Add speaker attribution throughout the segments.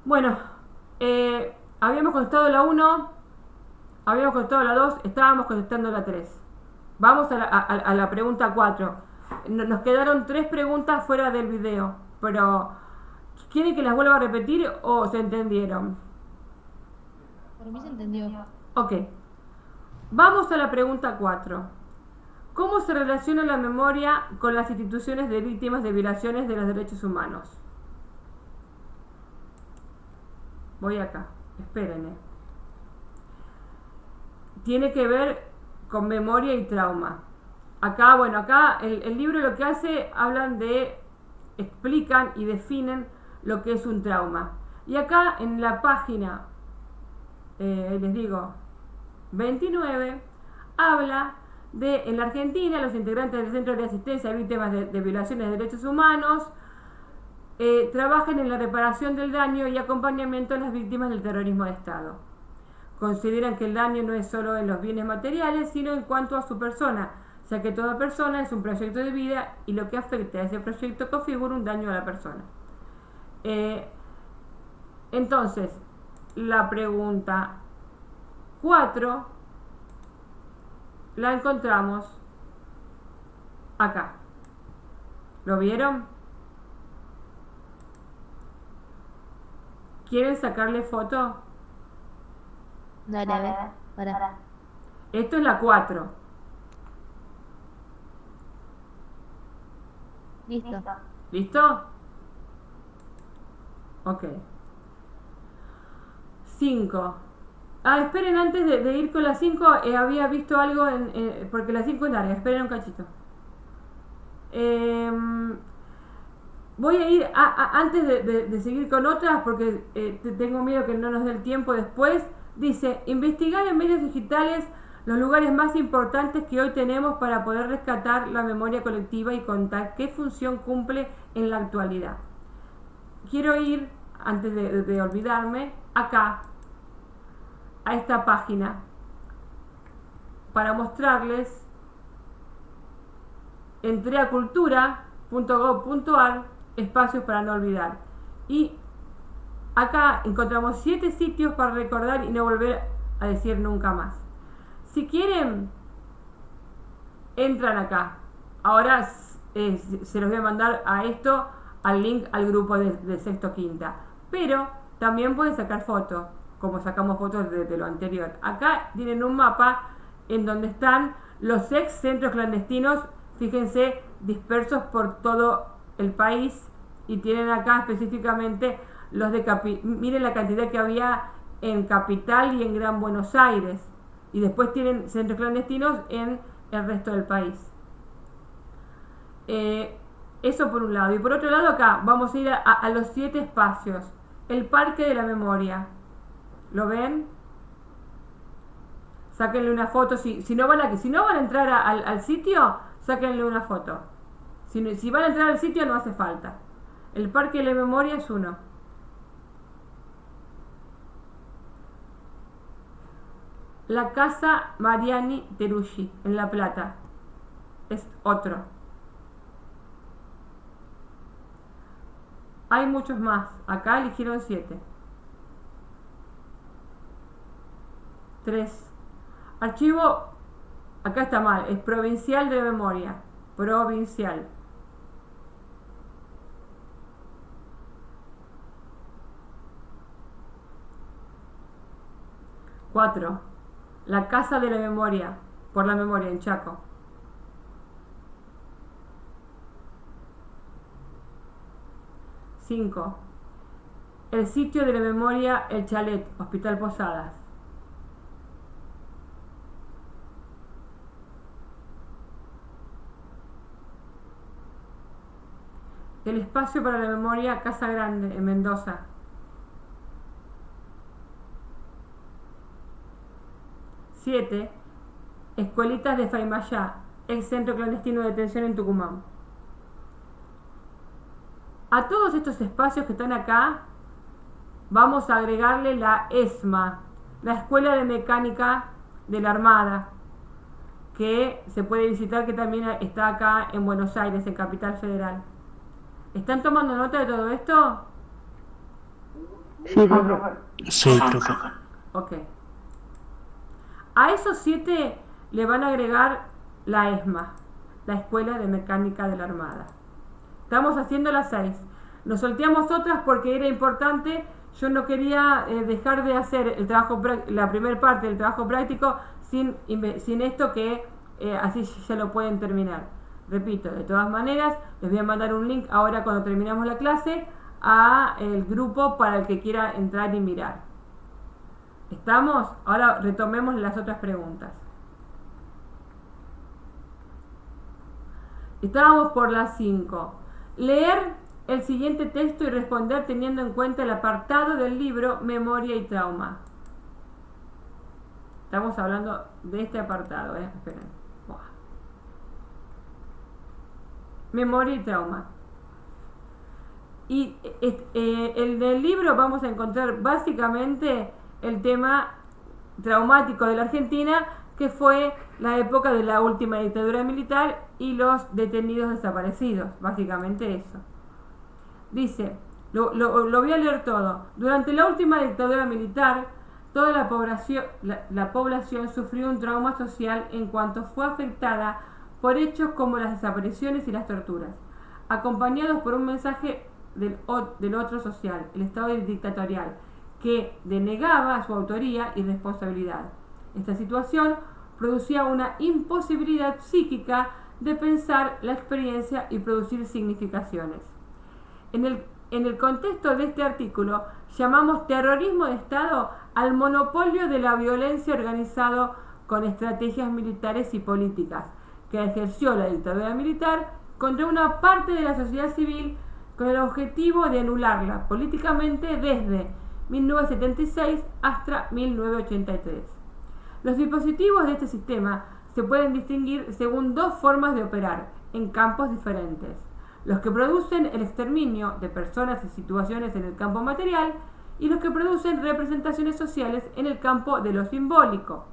Speaker 1: Bueno, habíamos contestado la uno, habíamos contestado la 2, estábamos contestando la 3. Vamos a la pregunta 4. Nos quedaron 3 preguntas fuera del video, pero ¿quieren que las vuelva a repetir o se entendieron?
Speaker 2: Por mí se entendió.
Speaker 1: Ok, vamos a la pregunta 4. ¿Cómo se relaciona la memoria con las instituciones de víctimas de violaciones de los derechos humanos? Voy acá, espérenme. Tiene que ver con memoria y trauma. Acá, bueno, acá el libro lo que hace, hablan de, explican y definen lo que es un trauma. Y acá en la página, les digo, 29, habla de, en la Argentina, los integrantes del Centro de Asistencia a Víctimas de Violaciones de Derechos Humanos trabajan en la reparación del daño y acompañamiento a las víctimas del terrorismo de Estado. Consideran que el daño no es solo en los bienes materiales, sino en cuanto a su persona, ya que toda persona es un proyecto de vida y lo que afecta a ese proyecto configura un daño a la persona. Eh, entonces, la pregunta 4 la encontramos acá. ¿Lo vieron? ¿Quieren sacarle foto?
Speaker 2: Dale, a ver. Para.
Speaker 1: Esto es la 4.
Speaker 2: Listo.
Speaker 1: ¿Listo? Ok. 5. Esperen, antes de ir con la 5, había visto algo porque la 5 es larga. Esperen un cachito. Voy a ir antes de seguir con otras porque tengo miedo que no nos dé el tiempo después. Dice, investigar en medios digitales los lugares más importantes que hoy tenemos para poder rescatar la memoria colectiva y contar qué función cumple en la actualidad. Quiero ir, antes de olvidarme, acá, a esta página, para mostrarles. Entré a cultura.gov.ar, espacios para no olvidar. Y acá encontramos 7 sitios para recordar y no volver a decir nunca más. Si quieren, entran acá. Ahora se los voy a mandar a esto, al link al grupo de sexto quinta. Pero también pueden sacar fotos, como sacamos fotos de lo anterior. Acá tienen un mapa en donde están los ex centros clandestinos, fíjense, dispersos por todo el país. Y tienen acá específicamente los de miren la cantidad que había en Capital y en Gran Buenos Aires. Y después tienen centros clandestinos en el resto del país. Eso por un lado. Y por otro lado, acá vamos a ir a los 7 espacios. El Parque de la Memoria. ¿Lo ven? Sáquenle una foto. Si no van a entrar al sitio, sáquenle una foto. Si van a entrar al sitio, no hace falta. El Parque de la Memoria es uno. La Casa Mariani Teruggi, en La Plata, es otro. Hay muchos más. Acá eligieron 7. 3. Archivo, acá está mal, es provincial de memoria. Provincial. Cuatro. La Casa de la Memoria, por la Memoria, en Chaco. 5. El Sitio de la Memoria, El Chalet, Hospital Posadas. 6. El Espacio para la Memoria, Casa Grande, en Mendoza. 7. Escuelitas de Faimayá, ex centro clandestino de detención en Tucumán. A todos estos espacios que están acá, vamos a agregarle la ESMA, la Escuela de Mecánica de la Armada, que se puede visitar, que también está acá en Buenos Aires, en Capital Federal. ¿Están tomando nota de todo esto?
Speaker 3: Sí, profe.
Speaker 4: Sí, profe.
Speaker 1: Ok. A esos 7 le van a agregar la ESMA, la Escuela de Mecánica de la Armada. Estamos haciendo las 6. Nos salteamos otras porque era importante. Yo no quería dejar de hacer el trabajo, la primera parte del trabajo práctico sin esto que así ya lo pueden terminar. Repito, de todas maneras, les voy a mandar un link ahora cuando terminamos la clase a el grupo para el que quiera entrar y mirar. ¿Estamos? Ahora retomemos las otras preguntas. Estábamos por las 5. Leer el siguiente texto y responder teniendo en cuenta el apartado del libro Memoria y Trauma. Estamos hablando de este apartado, esperen. Buah. Memoria y Trauma. Y el del libro vamos a encontrar básicamente el tema traumático de la Argentina, que fue la época de la última dictadura militar y los detenidos desaparecidos, básicamente eso. Dice, lo voy a leer todo. Durante la última dictadura militar, toda la población sufrió un trauma social en cuanto fue afectada por hechos como las desapariciones y las torturas, acompañados por un mensaje del otro social, el Estado dictatorial, que denegaba su autoría y responsabilidad. Esta situación producía una imposibilidad psíquica de pensar la experiencia y producir significaciones. En el contexto de este artículo, llamamos terrorismo de Estado al monopolio de la violencia organizado con estrategias militares y políticas que ejerció la dictadura militar contra una parte de la sociedad civil con el objetivo de anularla políticamente desde 1976 hasta 1983. Los dispositivos de este sistema se pueden distinguir según 2 formas de operar en campos diferentes: los que producen el exterminio de personas y situaciones en el campo material y los que producen representaciones sociales en el campo de lo simbólico.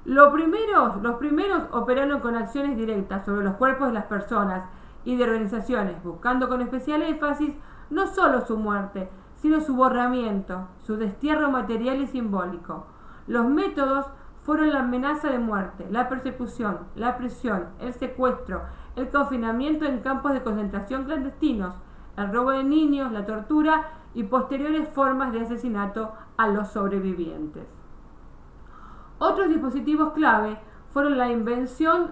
Speaker 1: Los primeros operaron con acciones directas sobre los cuerpos de las personas y de organizaciones, buscando con especial énfasis no solo su muerte, sino su borramiento, su destierro material y simbólico. Los métodos fueron la amenaza de muerte, la persecución, la prisión, el secuestro, el confinamiento en campos de concentración clandestinos, el robo de niños, la tortura y posteriores formas de asesinato a los sobrevivientes. Otros dispositivos clave fueron la invención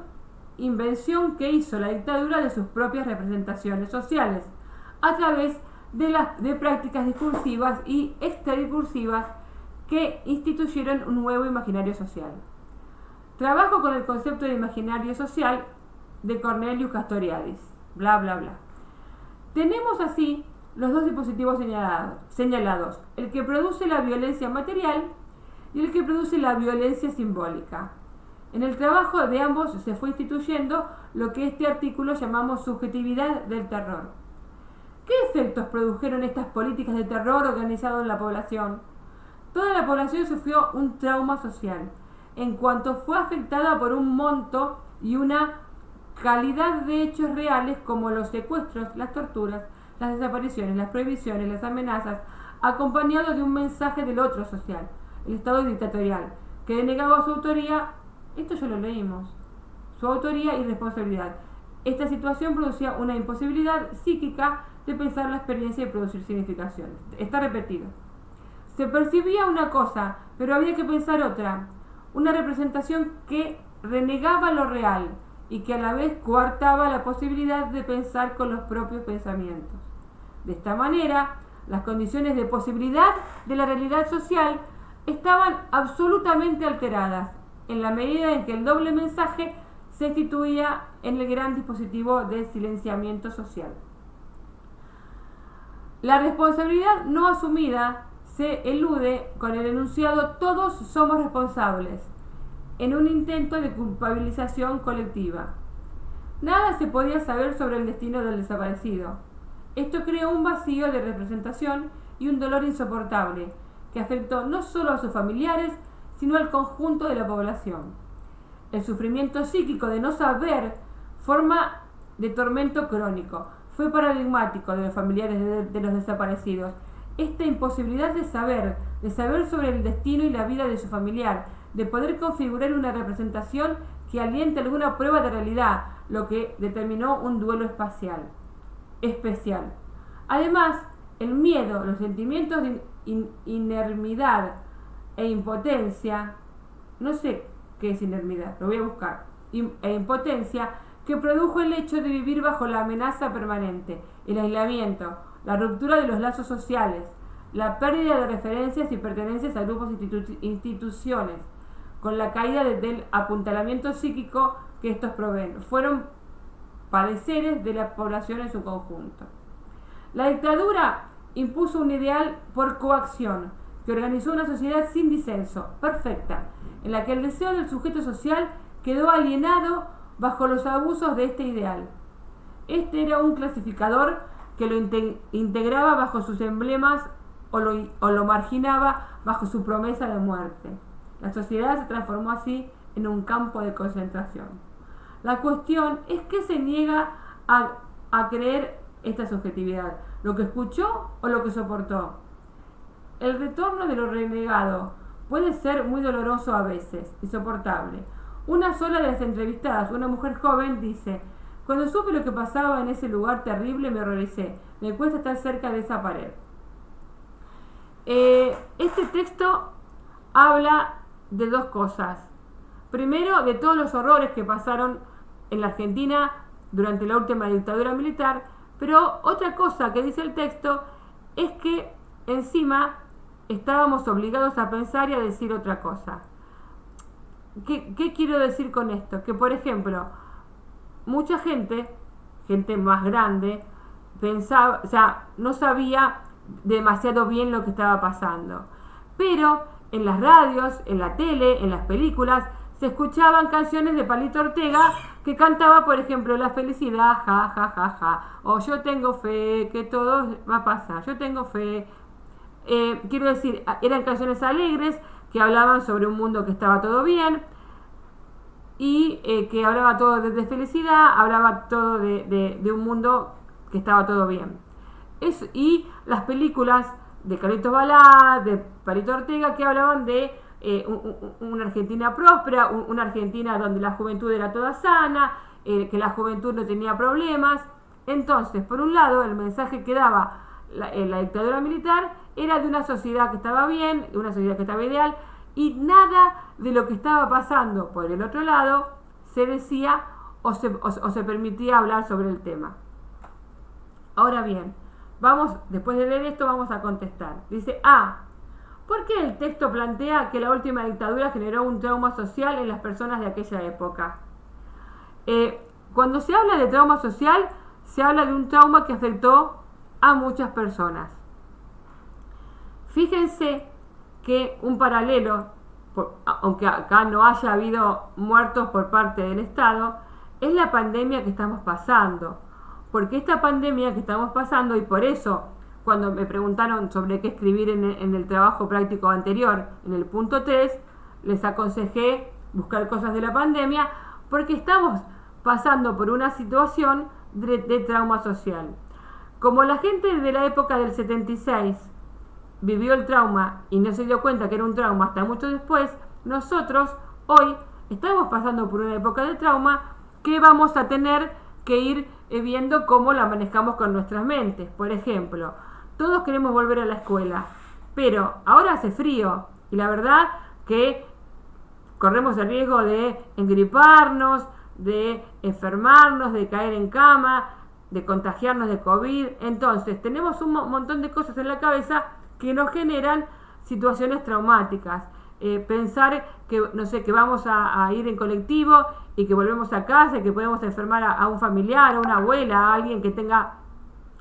Speaker 1: que hizo la dictadura de sus propias representaciones sociales, a través de prácticas discursivas y extradicursivas que instituyeron un nuevo imaginario social. Trabajo con el concepto de imaginario social de Cornelius Castoriadis, bla bla bla. Tenemos así los 2 dispositivos señalados, el que produce la violencia material y el que produce la violencia simbólica. En el trabajo de ambos se fue instituyendo lo que este artículo llamamos subjetividad del terror. ¿Qué efectos produjeron estas políticas de terror organizado en la población? Toda la población sufrió un trauma social, en cuanto fue afectada por un monto y una calidad de hechos reales como los secuestros, las torturas, las desapariciones, las prohibiciones, las amenazas, acompañados de un mensaje del otro social, el Estado dictatorial, que denegaba su autoría, esto ya lo leímos, su autoría y responsabilidad. Esta situación producía una imposibilidad psíquica de pensar la experiencia y producir significaciones. Está repetido. Se percibía una cosa, pero había que pensar otra, una representación que renegaba lo real y que a la vez coartaba la posibilidad de pensar con los propios pensamientos. De esta manera, las condiciones de posibilidad de la realidad social estaban absolutamente alteradas, en la medida en que el doble mensaje se instituía en el gran dispositivo de silenciamiento social. La responsabilidad no asumida se elude con el enunciado "todos somos responsables", en un intento de culpabilización colectiva. Nada se podía saber sobre el destino del desaparecido. Esto creó un vacío de representación y un dolor insoportable, que afectó no solo a sus familiares, sino al conjunto de la población. El sufrimiento psíquico de no saber, forma de tormento crónico, fue paradigmático de los familiares de los desaparecidos esta imposibilidad de saber sobre el destino y la vida de su familiar, de poder configurar una representación que aliente alguna prueba de realidad, lo que determinó un duelo especial. Además, el miedo, los sentimientos de inermidad e impotencia, no sé qué es inermidad, lo voy a buscar, e impotencia, que produjo el hecho de vivir bajo la amenaza permanente, el aislamiento, la ruptura de los lazos sociales, la pérdida de referencias y pertenencias a grupos e instituciones, con la caída del apuntalamiento psíquico que estos proveen, fueron padeceres de la población en su conjunto. La dictadura impuso un ideal por coacción, que organizó una sociedad sin disenso, perfecta, en la que el deseo del sujeto social quedó alienado bajo los abusos de este ideal. Este era un clasificador que lo integraba bajo sus emblemas o lo marginaba bajo su promesa de muerte. La sociedad se transformó así en un campo de concentración. La cuestión es que se niega a creer esta subjetividad, lo que escuchó o lo que soportó. El retorno de lo renegado puede ser muy doloroso a veces, insoportable. Una sola de las entrevistadas, una mujer joven, dice: cuando supe lo que pasaba en ese lugar terrible me horroricé, me cuesta estar cerca de esa pared. Este texto habla de dos cosas. Primero, de todos los horrores que pasaron en la Argentina durante la última dictadura militar, pero otra cosa que dice el texto es que encima estábamos obligados a pensar y a decir otra cosa. ¿Qué quiero decir con esto? Que, por ejemplo, mucha gente más grande, pensaba, no sabía demasiado bien lo que estaba pasando. Pero en las radios, en la tele, en las películas, se escuchaban canciones de Palito Ortega que cantaba, por ejemplo, la felicidad, ja, ja, ja, ja, o yo tengo fe, que todo va a pasar, yo tengo fe. Quiero decir, eran canciones alegres que hablaban sobre un mundo que estaba todo bien y que hablaba todo de felicidad, hablaba todo de un mundo que estaba todo bien. Y las películas de Carlitos Balá, de Palito Ortega, que hablaban de una Argentina próspera, una Argentina donde la juventud era toda sana, que la juventud no tenía problemas. Entonces, por un lado, el mensaje que daba la dictadura militar era de una sociedad que estaba bien, de una sociedad que estaba ideal, y nada de lo que estaba pasando por el otro lado se decía o se permitía hablar sobre el tema. Ahora bien, después de leer esto, vamos a contestar. Dice: ¿por qué el texto plantea que la última dictadura generó un trauma social en las personas de aquella época? Cuando se habla de trauma social, se habla de un trauma que afectó a muchas personas. Fíjense que un paralelo, aunque acá no haya habido muertos por parte del Estado, es la pandemia que estamos pasando. Porque esta pandemia que estamos pasando, y por eso cuando me preguntaron sobre qué escribir en el trabajo práctico anterior, en el punto 3, les aconsejé buscar cosas de la pandemia, porque estamos pasando por una situación de trauma social. Como la gente de la época del 76 vivió el trauma y no se dio cuenta que era un trauma hasta mucho después, nosotros hoy estamos pasando por una época de trauma que vamos a tener que ir viendo cómo la manejamos con nuestras mentes. Por ejemplo, todos queremos volver a la escuela, pero ahora hace frío y la verdad que corremos el riesgo de engriparnos, de enfermarnos, de caer en cama, de contagiarnos de COVID. Entonces tenemos un montón de cosas en la cabeza que nos generan situaciones traumáticas. Pensar que, no sé, que vamos a ir en colectivo y que volvemos a casa y que podemos enfermar a un familiar, a una abuela, a alguien que tenga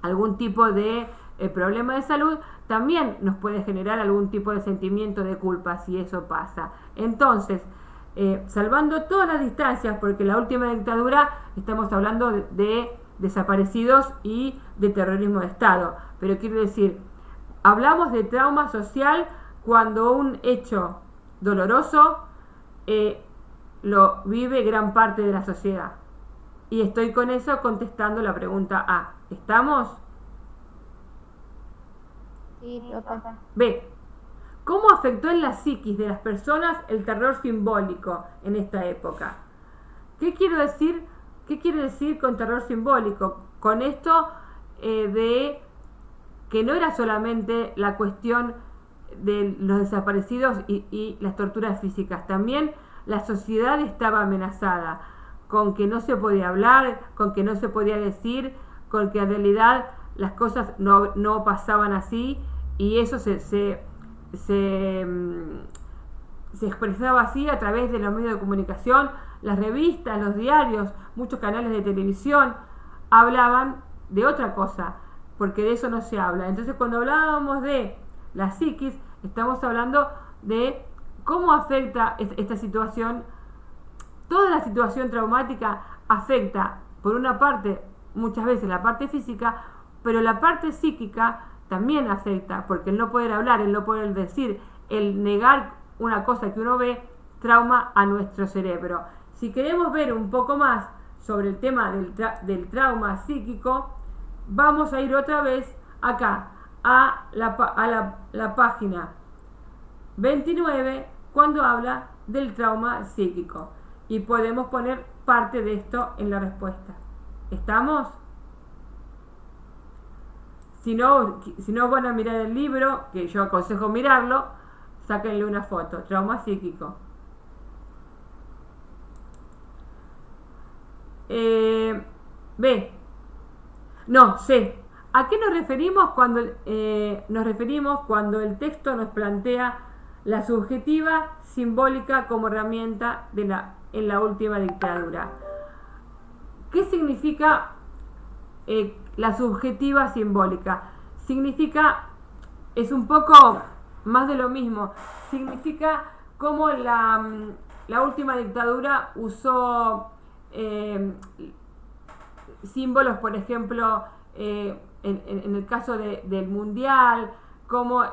Speaker 1: algún tipo de problema de salud, también nos puede generar algún tipo de sentimiento de culpa si eso pasa. Entonces, salvando todas las distancias, porque la última dictadura estamos hablando de desaparecidos y de terrorismo de Estado, pero quiero decir, hablamos de trauma social cuando un hecho doloroso lo vive gran parte de la sociedad. Y estoy con eso contestando la pregunta A. ¿Estamos?
Speaker 2: Sí, profe.
Speaker 1: B. ¿Cómo afectó en la psiquis de las personas el terror simbólico en esta época? ¿Qué quiero decir? ¿Qué quiere decir con terror simbólico? Con esto de que no era solamente la cuestión de los desaparecidos y las torturas físicas, también la sociedad estaba amenazada con que no se podía hablar, con que no se podía decir, con que en realidad las cosas no pasaban así y eso se expresaba así a través de los medios de comunicación, las revistas, los diarios, muchos canales de televisión hablaban de otra cosa, porque de eso no se habla. Entonces cuando hablábamos de la psiquis, estamos hablando de cómo afecta esta situación. Toda la situación traumática afecta, por una parte, muchas veces la parte física, pero la parte psíquica también afecta, porque el no poder hablar, el no poder decir, el negar una cosa que uno ve, trauma a nuestro cerebro. Si queremos ver un poco más sobre el tema del trauma psíquico, vamos a ir otra vez acá, a la página 29, cuando habla del trauma psíquico. Y podemos poner parte de esto en la respuesta. ¿Estamos? Si no van a mirar el libro, que yo aconsejo mirarlo, sáquenle una foto. Trauma psíquico. B. No, C. ¿A qué nos referimos cuando el texto nos plantea la subjetiva simbólica como herramienta en la última dictadura? ¿Qué significa la subjetiva simbólica? Significa, es un poco más de lo mismo, significa cómo la última dictadura usó símbolos, por ejemplo, en el caso del mundial, cómo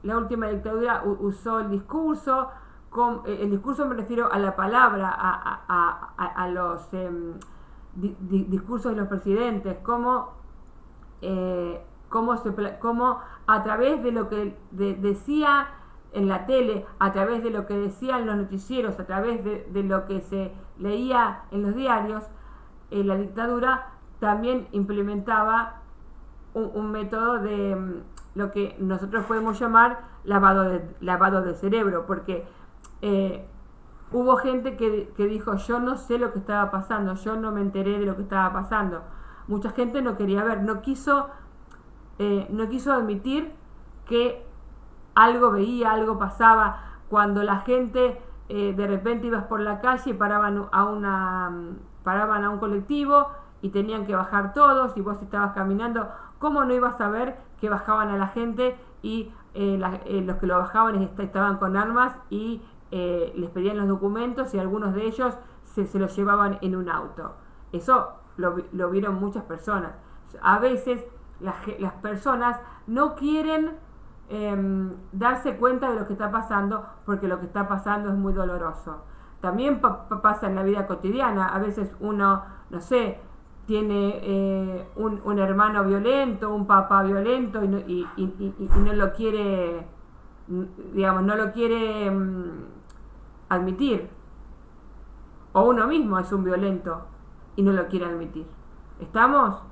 Speaker 1: la última dictadura usó el discurso. El discurso me refiero a la palabra, a los discursos de los presidentes, cómo a través de lo que decía en la tele, a través de lo que decían los noticieros, a través de lo que se leía en los diarios, la dictadura también implementaba un método de lo que nosotros podemos llamar lavado de cerebro, porque hubo gente que dijo: yo no sé lo que estaba pasando, yo no me enteré de lo que estaba pasando. Mucha gente no quería ver, no quiso admitir que algo veía, algo pasaba. Cuando la gente de repente ibas por la calle y paraban a un colectivo y tenían que bajar todos, y vos estabas caminando, ¿cómo no ibas a ver que bajaban a la gente y los que lo bajaban estaban con armas y les pedían los documentos y algunos de ellos se los llevaban en un auto? Eso lo vieron muchas personas. A veces las personas no quieren darse cuenta de lo que está pasando, porque lo que está pasando es muy doloroso. También pasa en la vida cotidiana. A veces uno, no sé, tiene un hermano violento, un papá violento y no lo quiere, digamos, no lo quiere admitir. O uno mismo es un violento y no lo quiere admitir. ¿Estamos?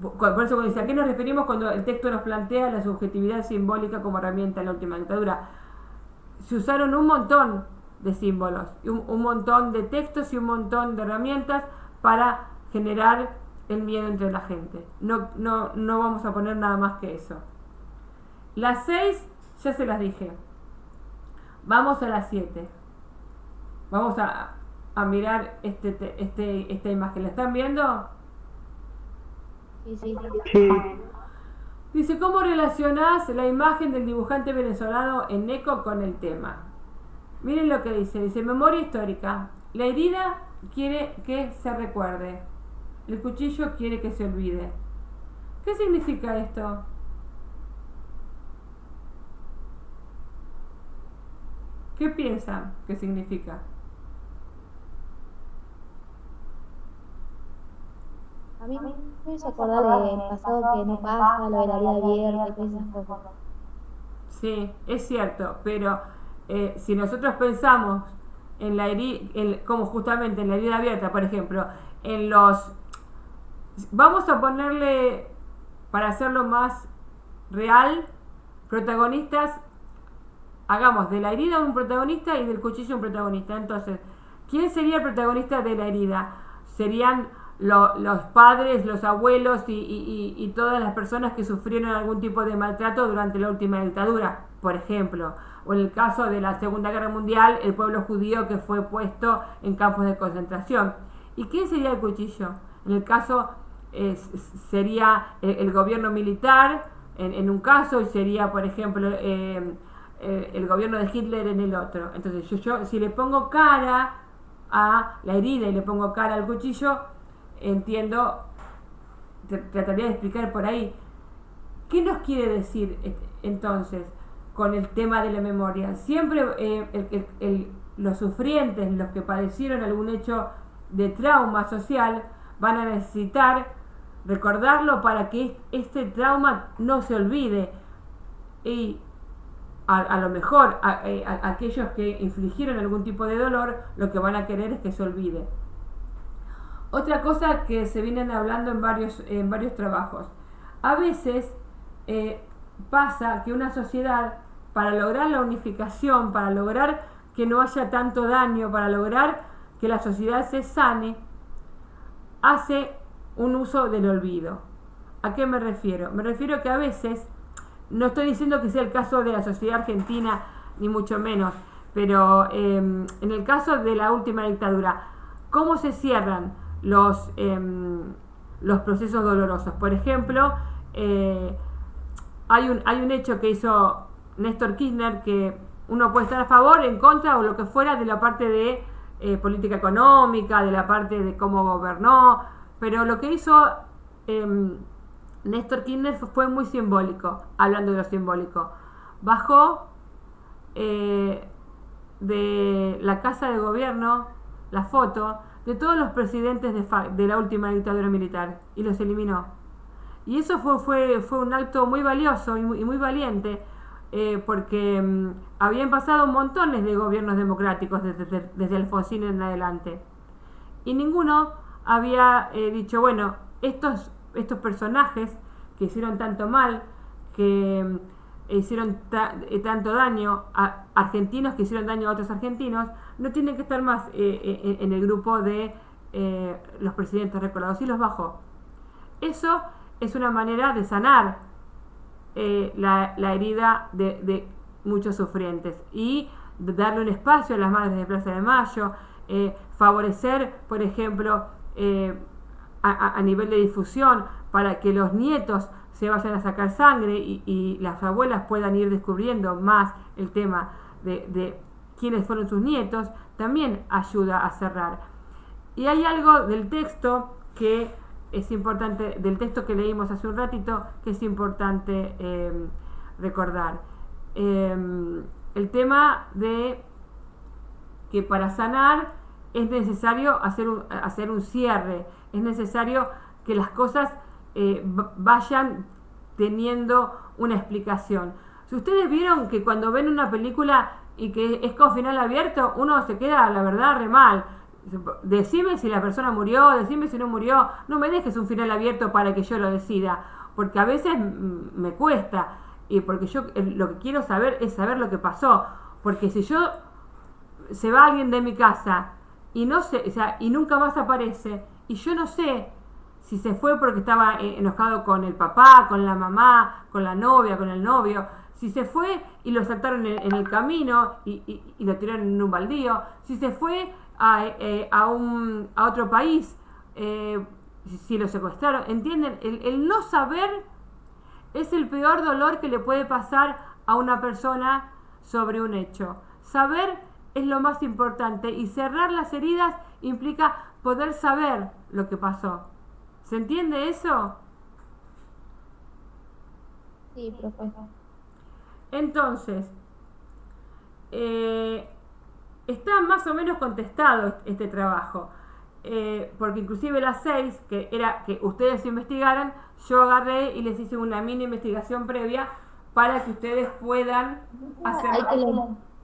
Speaker 1: Por eso cuando dice, ¿a qué nos referimos cuando el texto nos plantea la subjetividad simbólica como herramienta en la última dictadura? Se usaron un montón de símbolos, un montón de textos y un montón de herramientas para generar el miedo entre la gente. No vamos a poner nada más que eso. Las 6 ya se las dije. Vamos a las 7. Vamos a mirar esta imagen. ¿La están viendo?
Speaker 2: Sí.
Speaker 1: Dice: ¿cómo relacionás la imagen del dibujante venezolano Eneco con el tema? Miren lo que dice. Dice: memoria histórica. La herida quiere que se recuerde. El cuchillo quiere que se olvide. ¿Qué significa esto? ¿Qué piensan que significa?
Speaker 2: A mí Me hizo acordar del pasado que no pasa, lo de la vida abierta y todas esas cosas.
Speaker 1: Sí, es cierto, pero si nosotros pensamos en la herida, como justamente en la herida abierta, por ejemplo, en los... Vamos a ponerle, para hacerlo más real, protagonistas, hagamos de la herida un protagonista y del cuchillo un protagonista. Entonces, ¿quién sería el protagonista de la herida? Serían los padres, los abuelos y todas las personas que sufrieron algún tipo de maltrato durante la última dictadura, por ejemplo. O en el caso de la Segunda Guerra Mundial, el pueblo judío que fue puesto en campos de concentración. ¿Y quién sería el cuchillo? En el caso sería el gobierno militar, en un caso, y sería, por ejemplo, el gobierno de Hitler en el otro. Entonces, yo si le pongo cara a la herida y le pongo cara al cuchillo, entiendo, trataría de explicar por ahí. ¿Qué nos quiere decir entonces con el tema de la memoria? Siempre los sufrientes, los que padecieron algún hecho de trauma social, van a necesitar recordarlo para que este trauma no se olvide. Y a lo mejor aquellos que infligieron algún tipo de dolor, lo que van a querer es que se olvide. Otra cosa que se vienen hablando en varios trabajos. A veces pasa que una sociedad, para lograr la unificación, para lograr que no haya tanto daño, para lograr que la sociedad se sane, hace un uso del olvido. ¿A qué me refiero? Me refiero que a veces, no estoy diciendo que sea el caso de la sociedad argentina, ni mucho menos, pero en el caso de la última dictadura, ¿cómo se cierran los procesos dolorosos? Por ejemplo, hay un hecho que hizo Néstor Kirchner, que uno puede estar a favor, en contra o lo que fuera de la parte de política económica, de la parte de cómo gobernó, pero lo que hizo Néstor Kirchner fue muy simbólico, hablando de lo simbólico. Bajó de la casa de gobierno la foto de todos los presidentes de la última dictadura militar y los eliminó. Y eso fue un acto muy valioso y muy valiente, porque habían pasado montones de gobiernos democráticos desde Alfonsín en adelante. Y ninguno había dicho, bueno, estos personajes que hicieron tanto mal, que hicieron tanto daño a argentinos, que hicieron daño a otros argentinos, no tienen que estar más en el grupo de los presidentes recordados, y los bajó. Eso es una manera de sanar la herida de muchos sufrientes y de darle un espacio a las madres de Plaza de Mayo, favorecer, por ejemplo, a nivel de difusión, para que los nietos se vayan a sacar sangre y las abuelas puedan ir descubriendo más el tema de quiénes fueron sus nietos, también ayuda a cerrar. Y hay algo del texto que es importante, del texto que leímos hace un ratito, que es importante recordar. El tema de que para sanar es necesario hacer un cierre, es necesario que las cosas vayan teniendo una explicación. Si ustedes vieron que cuando ven una película y que es con final abierto, uno se queda, la verdad, re mal. Decime si la persona murió, decime si no murió, no me dejes un final abierto para que yo lo decida, porque a veces me cuesta, y porque yo lo que quiero saber es saber lo que pasó, porque si se va alguien de mi casa y no sé, o sea, y nunca más aparece, y yo no sé si se fue porque estaba enojado con el papá, con la mamá, con la novia, con el novio, si se fue y lo saltaron en el camino y lo tiraron en un baldío, si se fue a otro país, si lo secuestraron, ¿entienden? El no saber es el peor dolor que le puede pasar a una persona sobre un hecho. Saber es lo más importante, y cerrar las heridas implica poder saber lo que pasó. ¿Se entiende eso?
Speaker 2: Sí, profesor.
Speaker 1: Entonces, está más o menos contestado este trabajo. porque inclusive las 6, que era que ustedes investigaran, yo agarré y les hice una mini investigación previa para que ustedes puedan hacer.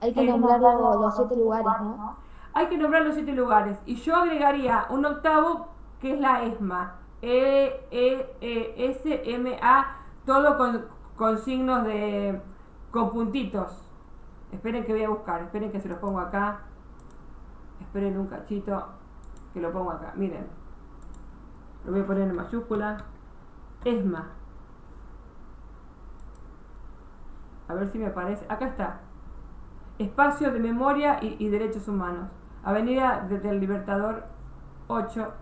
Speaker 2: Hay que nombrar los 7 lugares, ¿no?
Speaker 1: Hay que nombrar los 7 lugares. Y yo agregaría un octavo que es la ESMA. S-M-A, todo con signos con puntitos. Esperen que voy a buscar, esperen que se los pongo acá. Esperen un cachito que lo pongo acá. Miren, lo voy a poner en mayúscula. ESMA. A ver si me aparece. Acá está. Espacio de Memoria y Derechos Humanos. Avenida del Libertador 815.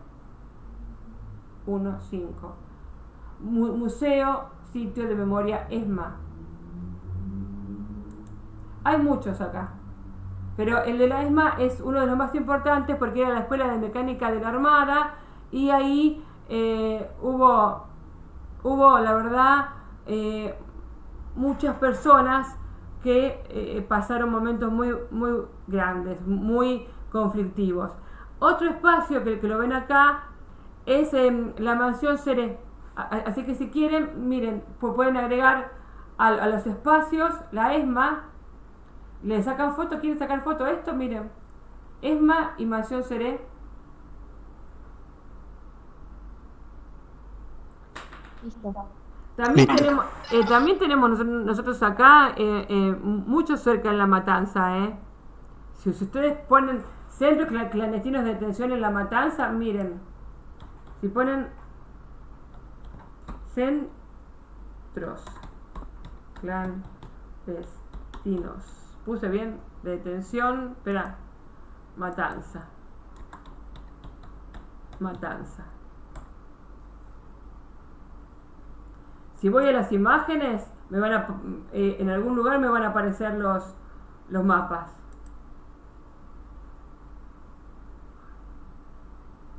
Speaker 1: Museo, sitio de memoria ESMA. Hay muchos acá, pero el de la ESMA es uno de los más importantes porque era la Escuela de Mecánica de la Armada y ahí hubo la verdad muchas personas que pasaron momentos muy grandes, muy conflictivos. Otro espacio que lo ven acá es la mansión Seré. Así que si quieren, miren, pueden agregar a los espacios la ESMA. ¿Le sacan foto? ¿Quieren sacar foto a esto? Miren, ESMA y mansión Seré.
Speaker 2: Listo.
Speaker 1: También tenemos nosotros acá mucho cerca en La Matanza. Si ustedes ponen centros clandestinos de detención en La Matanza, miren, si ponen centros clandestinos, puse bien, de detención, espera, Matanza. Si voy a las imágenes, en algún lugar me van a aparecer los mapas.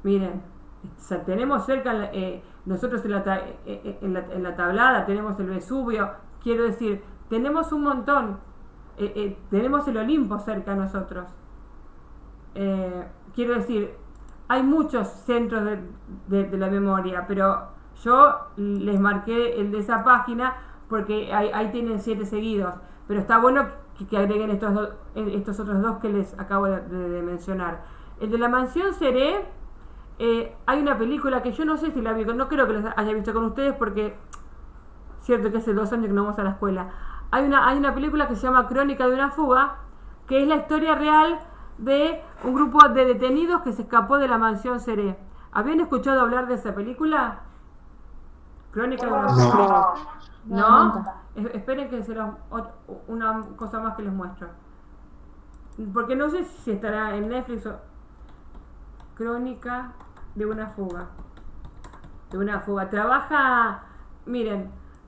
Speaker 1: Miren, tenemos cerca, nosotros en la tablada tenemos el Vesubio, quiero decir, tenemos un montón, tenemos el Olimpo cerca de nosotros. Quiero decir, hay muchos centros de la memoria, pero yo les marqué el de esa página porque ahí tienen 7 seguidos, pero está bueno que agreguen estos otros 2 que les acabo de mencionar. El de la mansión Seré, hay una película que yo no sé si la vi, no creo que la haya visto con ustedes porque cierto que hace 2 años que no vamos a la escuela. Hay una película que se llama Crónica de una fuga, que es la historia real de un grupo de detenidos que se escapó de la mansión Seré. ¿Habían escuchado hablar de esa película? Crónica de una fuga. ¿No? Esperen que será una cosa más que les muestro. Porque no sé si estará en Netflix o... Crónica de una fuga.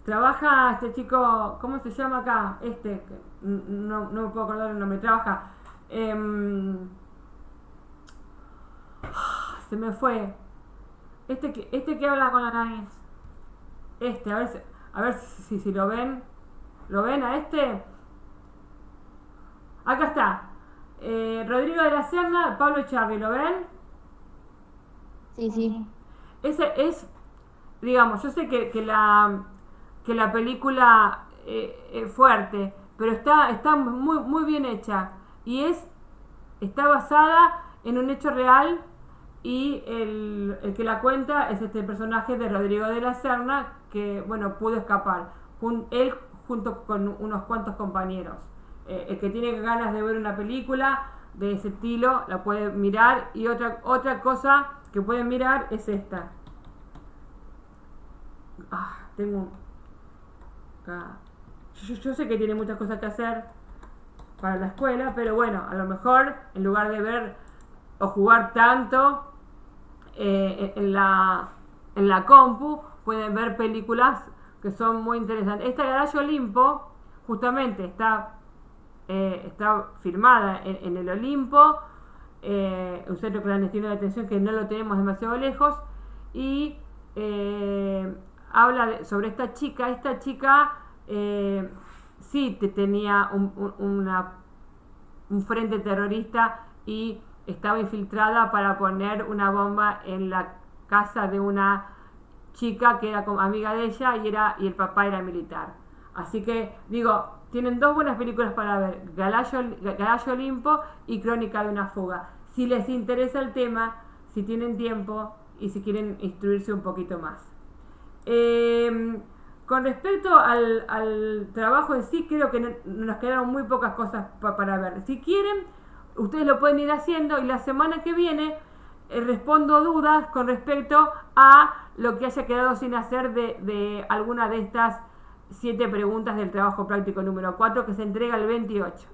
Speaker 1: Trabaja este chico, ¿cómo se llama acá? No me puedo acordar el nombre. Trabaja. Se me fue. Este que habla con la nariz. A ver si lo ven. ¿Lo ven a este? Acá está. Rodrigo de la Serna, Pablo Echarri, ¿lo ven?
Speaker 2: Sí.
Speaker 1: Ese es, digamos, yo sé que la película es fuerte, pero está muy bien hecha y está basada en un hecho real y el que la cuenta es este personaje de Rodrigo de la Serna que, bueno, pudo escapar. Él junto con unos cuantos compañeros. El que tiene ganas de ver una película de ese estilo la puede mirar y otra cosa que pueden mirar es esta. Tengo yo sé que tiene muchas cosas que hacer para la escuela, pero bueno, a lo mejor en lugar de ver o jugar tanto en la compu, pueden ver películas que son muy interesantes. Esta Garage Olimpo justamente está filmada en el Olimpo, un centro clandestino de detención que no lo tenemos demasiado lejos, y habla sobre esta chica. Esta chica sí tenía un frente terrorista y estaba infiltrada para poner una bomba en la casa de una chica que era como amiga de ella y el papá era militar. Así que, digo, tienen dos buenas películas para ver, Galayo Olimpo y Crónica de una fuga. Si les interesa el tema, si tienen tiempo y si quieren instruirse un poquito más. Con respecto al trabajo en sí, creo que nos quedaron muy pocas cosas para ver. Si quieren, ustedes lo pueden ir haciendo y la semana que viene respondo dudas con respecto a lo que haya quedado sin hacer de alguna de estas 7 preguntas del trabajo práctico número 4 que se entrega el 28.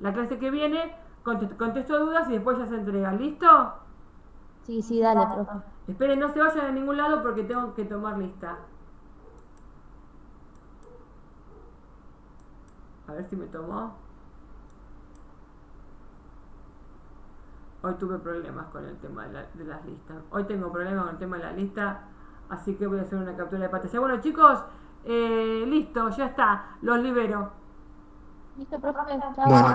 Speaker 1: La clase que viene contesto dudas y después ya se entrega. ¿Listo?
Speaker 2: Sí, dale, profe.
Speaker 1: Esperen, no se vayan a ningún lado porque tengo que tomar lista. A ver si me tomó. Hoy tuve problemas con el tema de las listas. Hoy tengo problemas con el tema de la lista, así que voy a hacer una captura de pantalla. Bueno, chicos, listo, ya está. Los libero.
Speaker 2: Listo, profe.
Speaker 3: Bueno,
Speaker 2: Chao.